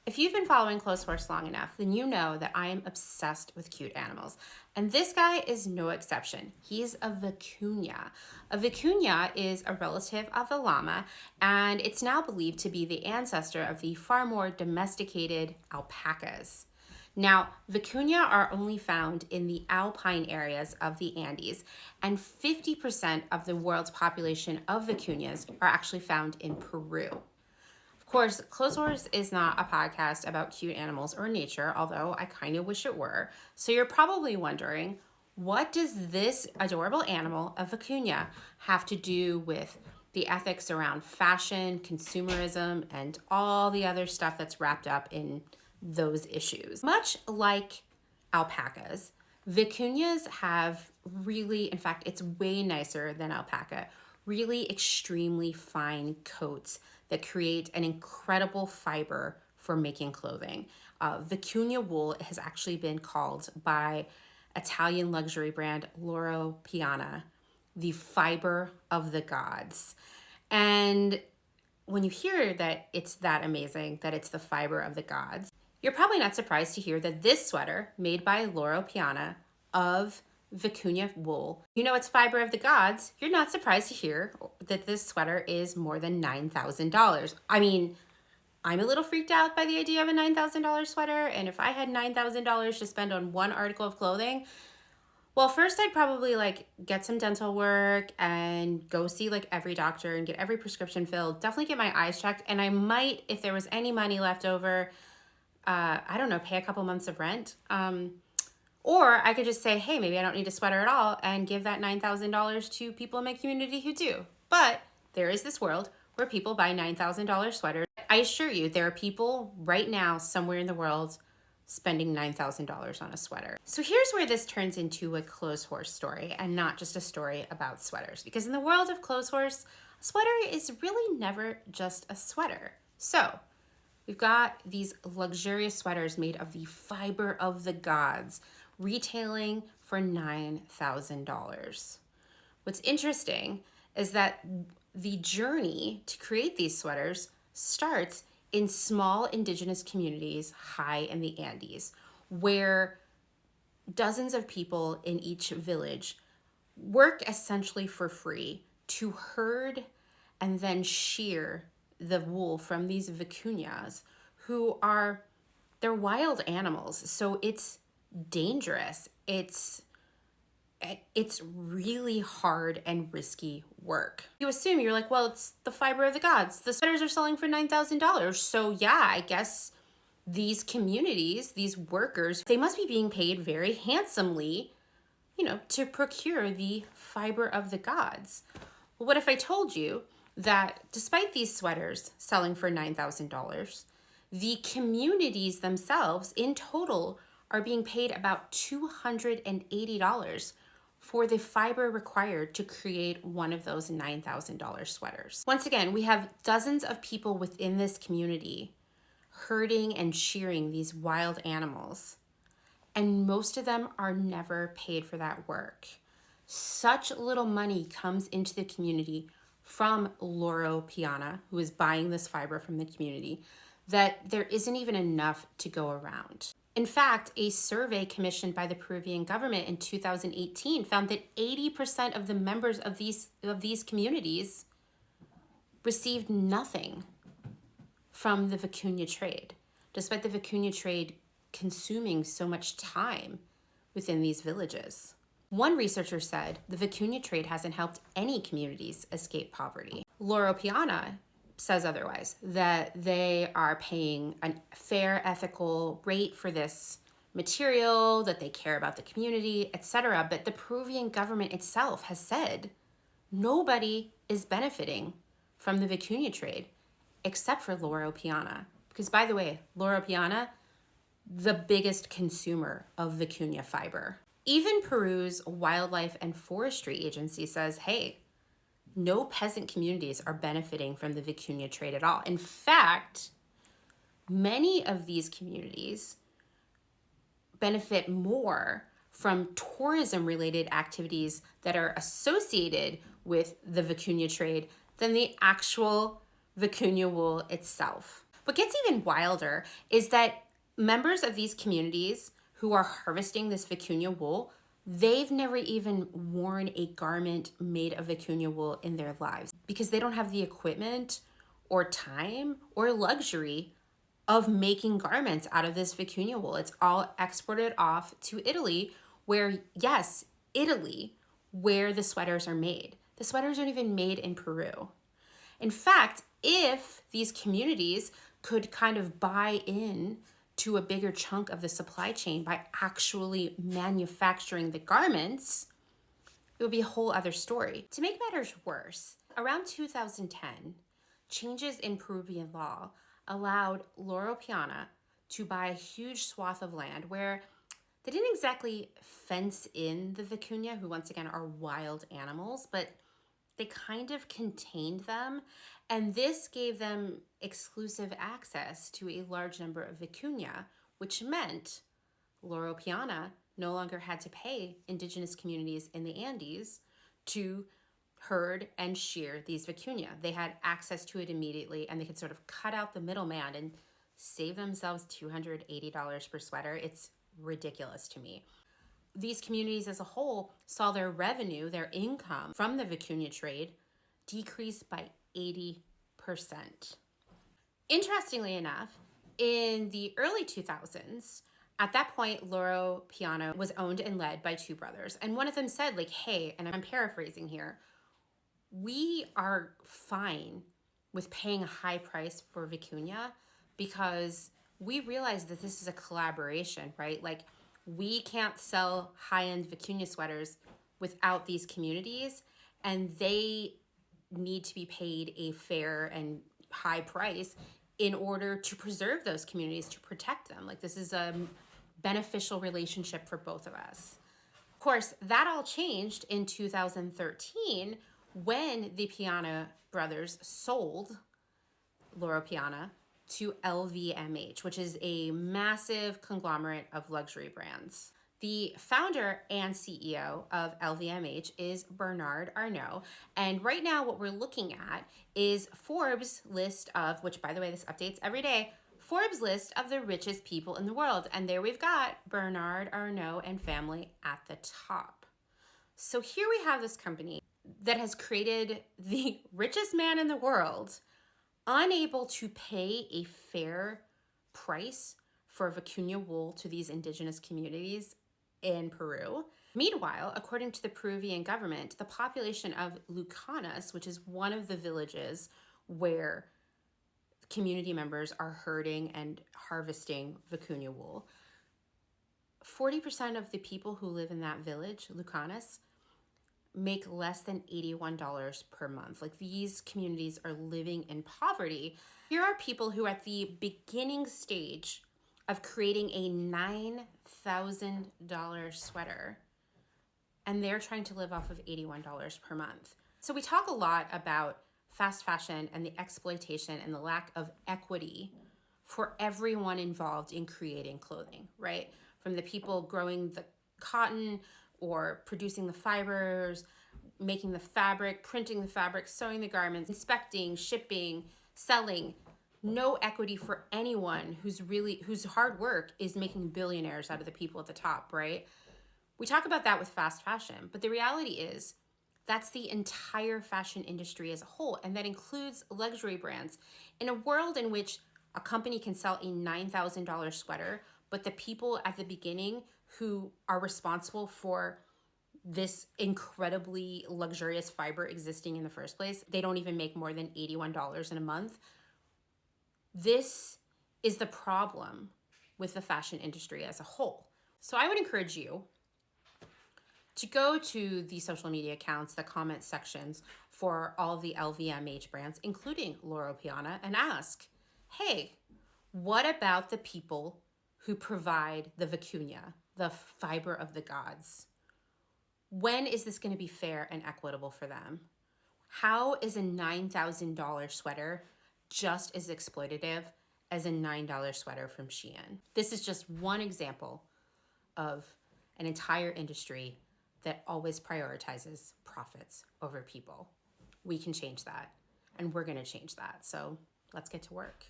If you've been following Clothes Horse long enough, then you know that I am obsessed with cute animals. And this guy is no exception. He's a vicuña. A vicuña is a relative of a llama, and it's now believed to be the ancestor of the far more domesticated alpacas. Now, vicuña are only found in the alpine areas of the Andes, and 50% of the world's population of vicuñas are actually found in Peru. Of course, Clothes Horse is not a podcast about cute animals or nature, although I kind of wish it were. So you're probably wondering, what does this adorable animal, a vicuña, have to do with the ethics around fashion, consumerism, and all the other stuff that's wrapped up in those issues? Much like alpacas, vicuñas have really, in fact, it's way nicer than alpaca, really extremely fine coats that create an incredible fiber for making clothing. Vicuña wool has actually been called by Italian luxury brand Loro Piana the fiber of the gods. And when you hear that it's that amazing, that it's the fiber of the gods, you're probably not surprised to hear that this sweater, made by Loro Piana of vicuña wool, you know it's fiber of the gods, you're not surprised to hear that this sweater is more than $9,000. I mean, I'm a little freaked out by the idea of a $9,000 sweater, and if I had $9,000 to spend on one article of clothing, well, first I'd probably get some dental work and go see every doctor and get every prescription filled, definitely get my eyes checked, and I might, if there was any money left over, I don't know, pay a couple months of rent. Or I could just say, hey, maybe I don't need a sweater at all and give that $9,000 to people in my community who do. But there is this world where people buy $9,000 sweaters. I assure you, there are people right now somewhere in the world spending $9,000 on a sweater. So here's where this turns into a Clothes Horse story and not just a story about sweaters. Because in the world of Clothes Horse, a sweater is really never just a sweater. So we've got these luxurious sweaters made of the fiber of the gods, retailing for $9,000. What's interesting is that the journey to create these sweaters starts in small indigenous communities high in the Andes, where dozens of people in each village work essentially for free to herd and then shear the wool from these vicuñas, they're wild animals. So it's dangerous. It's really hard and risky work. You assume, you're like, well, it's the fiber of the gods. The sweaters are selling for $9,000. So yeah, I guess these communities, these workers, they must be being paid very handsomely, to procure the fiber of the gods. Well, what if I told you that despite these sweaters selling for $9,000, the communities themselves in total are being paid about $280 for the fiber required to create one of those $9,000 sweaters. Once again, we have dozens of people within this community herding and shearing these wild animals, and most of them are never paid for that work. Such little money comes into the community from Loro Piana, who is buying this fiber from the community, that there isn't even enough to go around. In fact, a survey commissioned by the Peruvian government in 2018 found that 80% of the members of these communities received nothing from the vicuña trade, despite the vicuña trade consuming so much time within these villages. One researcher said the vicuña trade hasn't helped any communities escape poverty. Loro Piana says otherwise, that they are paying a fair, ethical rate for this material, that they care about the community, etc. But the Peruvian government itself has said nobody is benefiting from the vicuña trade except for Loro Piana. Because by the way, Loro Piana, the biggest consumer of vicuña fiber. Even Peru's Wildlife and Forestry Agency says, hey, no peasant communities are benefiting from the vicuña trade at all. In fact, many of these communities benefit more from tourism-related activities that are associated with the vicuña trade than the actual vicuña wool itself. What gets even wilder is that members of these communities who are harvesting this vicuña wool, they've never even worn a garment made of vicuña wool in their lives because they don't have the equipment or time or luxury of making garments out of this vicuña wool. It's all exported off to Italy, where, yes, Italy, where the sweaters are made. The sweaters aren't even made in Peru. In fact, if these communities could kind of buy in to a bigger chunk of the supply chain by actually manufacturing the garments, it would be a whole other story. To make matters worse, around 2010, changes in Peruvian law allowed Loro Piana to buy a huge swath of land where they didn't exactly fence in the vicuña, who once again are wild animals, but they kind of contained them. And this gave them exclusive access to a large number of vicuña, which meant Loro Piana no longer had to pay indigenous communities in the Andes to herd and shear these vicuña. They had access to it immediately, and they could sort of cut out the middleman and save themselves $280 per sweater. It's ridiculous to me. These communities as a whole saw their revenue, their income from the vicuña trade decrease by 80%. Interestingly enough, in the early 2000s, at that point, Loro Piana was owned and led by two brothers. And one of them said, like, hey, and I'm paraphrasing here, we are fine with paying a high price for vicuña because we realize that this is a collaboration, right? Like, we can't sell high-end vicuña sweaters without these communities, and they need to be paid a fair and high price in order to preserve those communities, to protect them. Like, this is a beneficial relationship for both of us. Of course, that all changed in 2013 when the Piana brothers sold Loro Piana to LVMH, which is a massive conglomerate of luxury brands. The founder and CEO of LVMH is Bernard Arnault. And right now what we're looking at is Forbes' list of, which by the way, this updates every day, Forbes' list of the richest people in the world. And there we've got Bernard Arnault and family at the top. So here we have this company that has created the richest man in the world, unable to pay a fair price for vicuña wool to these indigenous communities in Peru. Meanwhile, according to the Peruvian government, the population of Lucanas, which is one of the villages where community members are herding and harvesting vicuña wool, 40% of the people who live in that village, Lucanas, make less than $81 per month. Like, these communities are living in poverty. Here are people who are at the beginning stage of creating a $9,000 sweater, and they're trying to live off of $81 per month. So we talk a lot about fast fashion and the exploitation and the lack of equity for everyone involved in creating clothing, right? From the people growing the cotton or producing the fibers, making the fabric, printing the fabric, sewing the garments, inspecting, shipping, selling. No equity for anyone whose hard work is making billionaires out of the people at the top, right? We talk about that with fast fashion, but the reality is that's the entire fashion industry as a whole, and that includes luxury brands. In a world in which a company can sell a $9,000 sweater, but the people at the beginning who are responsible for this incredibly luxurious fiber existing in the first place, they don't even make more than $81 in a month. This is the problem with the fashion industry as a whole. So I would encourage you to go to the social media accounts, the comment sections for all of the LVMH brands, including Loro Piana, and ask, hey, what about the people who provide the vicuña, the fiber of the gods? When is this going to be fair and equitable for them? How is a $9,000 sweater just as exploitative as a $9 sweater from SHEIN? This is just one example of an entire industry that always prioritizes profits over people. We can change that, and we're going to change that. So let's get to work.